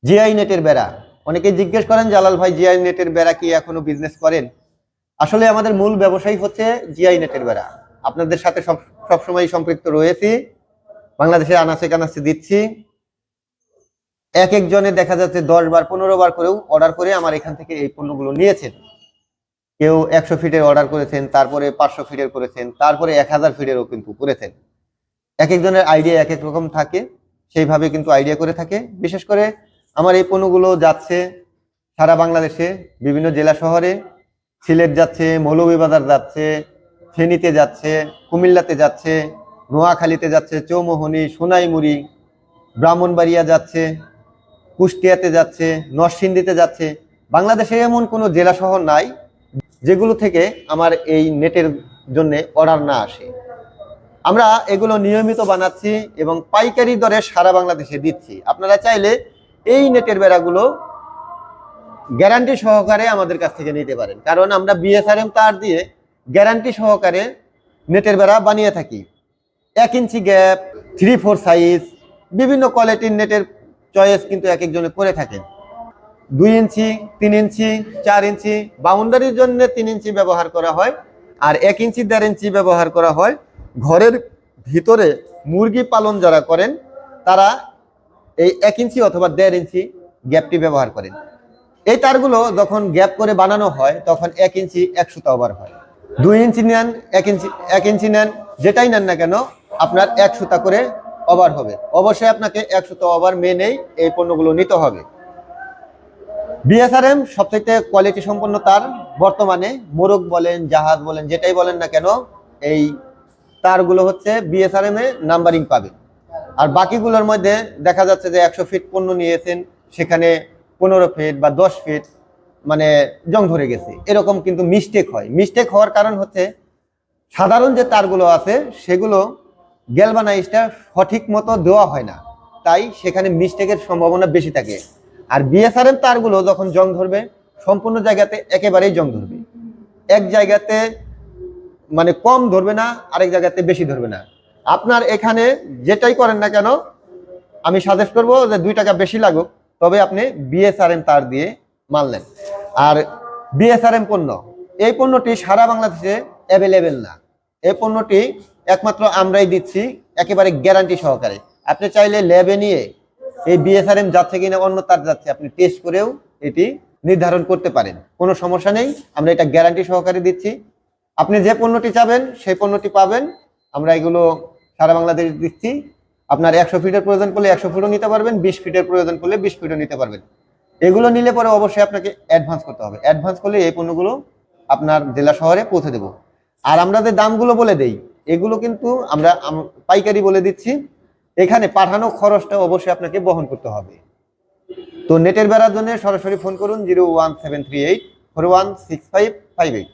GI নেটের বেড়া। অনেকে জিজ্ঞেস করেন জালাল ভাই জিআই নেটের বেড়া কি এখনো বিজনেস করেন? আসলে আমাদের মূল ব্যবসায়ী হচ্ছে জিআই নেটের বেড়া। আপনাদের সাথে সবসময় সম্পৃক্ত রয়েছি, বাংলাদেশে আনাচে কানাচে দিচ্ছি। এক একজনে দেখা যাচ্ছে 10 বার 15 বার করেও অর্ডার করে আমার এখান থেকে এই পণ্যগুলো নিয়েছেন। কেউ 100 ফিটের অর্ডার করেছেন, তারপরে 500 ফিটের করেছেন, তারপরে 1000 ফিটেরও কিন্তু করেছেন। এক একজনের আইডিয়া এক এক রকম থাকে, সেইভাবে কিন্তু আইডিয়া করে থাকে। বিশেষ করে আমার এই পণ্যগুলো যাচ্ছে সারা বাংলাদেশে বিভিন্ন জেলা শহরে। সিলেট যাচ্ছে, মৌলভীবাজার যাচ্ছে, ফেনীতে যাচ্ছে, কুমিল্লাতে যাচ্ছে, নোয়াখালীতে যাচ্ছে, চৌমোহনী, সোনাইমুড়ি, ব্রাহ্মণবাড়িয়া যাচ্ছে, কুষ্টিয়াতে যাচ্ছে, নরসিংদীতে যাচ্ছে। বাংলাদেশে এমন কোনো জেলা শহর নাই যেগুলো থেকে আমার এই নেটের জন্য অর্ডার না আসে। আমরা এগুলো নিয়মিত বানাচ্ছি এবং পাইকারি দরে সারা বাংলাদেশে দিচ্ছি। আপনারা চাইলে এই নেটের বেড়াগুলো গ্যারান্টি সহকারে আমাদের কাছ থেকে নিতে পারেন, কারণ আমরা বিএসআরএম তার দিয়ে গ্যারান্টি সহকারে নেটের বেড়া বানিয়ে থাকি। 1 ইঞ্চি গ্যাপ, 3-4 সাইজ, বিভিন্ন কোয়ালিটির নেটের চয়েস কিন্তু এক একজনে করে থাকেন। 2 ইঞ্চি, 3 ইঞ্চি, 4 ইঞ্চি, বাউন্ডারির জন্য 3 ইঞ্চি ব্যবহার করা হয়, আর 1 ইঞ্চি 1.5 ইঞ্চি ব্যবহার করা হয়। ঘরের ভিতরে মুরগি পালন যারা করেন তারা এই 1 ইঞ্চি অথবা 1.5 ইঞ্চি গ্যাপটি ব্যবহার করেন। এই তারগুলো যখন গ্যাপ করে বানানো হয় তখন 1 ইঞ্চি 1 সুতা ওভার হয়। 2 ইঞ্চি নেন, 1 ইঞ্চি নেন, যেটাই নেন না কেন আপনার 1 সুতা করে ওভার হবে। অবশ্যই আপনাকে 1 সুতা ওভার মেনেই এই পণ্যগুলো নিতে হবে। বিএসআরএম সবথেকে কোয়ালিটি সম্পন্ন তার। বর্তমানে মোরগ বলেন, জাহাজ বলেন, যেটাই বলেন না কেন এই তারগুলো হচ্ছে বিএসআরএম এ নাম্বারিং পাবে। আর বাকিগুলোর মধ্যে দেখা যাচ্ছে যে 100 ফিট পণ্য নিয়েছেন, সেখানে 15 ফিট বা 10 ফিট মানে জং ধরে গেছে, এরকম কিন্তু মিস্টেক হয়। মিস্টেক হওয়ার কারণ হচ্ছে সাধারণ যে তারগুলো আছে সেগুলো গ্যালভানাইজটা সঠিক মতো দেওয়া হয় না, তাই সেখানে মিস্টেকের সম্ভাবনা বেশি থাকে। আর বিএসআরএম তারগুলো যখন জং ধরবে সম্পূর্ণ জায়গাতে একেবারেই জং ধরবে, এক জায়গাতে মানে কম ধরবে না, আরেক জায়গাতে বেশি ধরবে না। আপনার এখানে যেটাই করেন না কেন আমি সাজেস্ট করবো যে 2 টাকা বেশি লাগুক, তবে আপনি বিএসআরএম তার দিয়ে মানলেন। আর বিএসআরএম পণ্য, এই পণ্যটি সারা বাংলাদেশে অ্যাভেলেবেল না। এই পণ্যটি একমাত্র আমরাই দিচ্ছি একেবারে গ্যারান্টি সহকারে। আপনি চাইলে ল্যাবে নিয়ে এই বিএসআরএম যাচ্ছে কিনা অন্য তার যাচ্ছে আপনি টেস্ট করেও এটি নির্ধারণ করতে পারেন, কোনো সমস্যা নেই। আমরা এটা গ্যারান্টি সহকারে দিচ্ছি। আপনি যে পণ্যটি চাবেন সেই পণ্যটি পাবেন। আমরা এগুলো সারা বাংলাদেশ দিচ্ছি। আপনার 100 ফিটের প্রয়োজন পড়লে 100 ফিটও নিতে পারবেন, 20 ফিটের প্রয়োজন পড়লে 20 ফিটও নিতে পারবেন। এগুলো নিলে পরে অবশ্যই আপনাকে অ্যাডভান্স করতে হবে। অ্যাডভান্স করলে এই পণ্যগুলো আপনার জেলা শহরে পৌঁছে দেব। আর আমরা যে দামগুলো বলে দেই এগুলো কিন্তু আমরা পাইকারি বলে দিচ্ছি। এখানে পাঠানো খরচটা অবশ্যই আপনাকে বহন করতে হবে। তো নেটের বেড়ার জন্য সরাসরি ফোন করুন 01738 416558।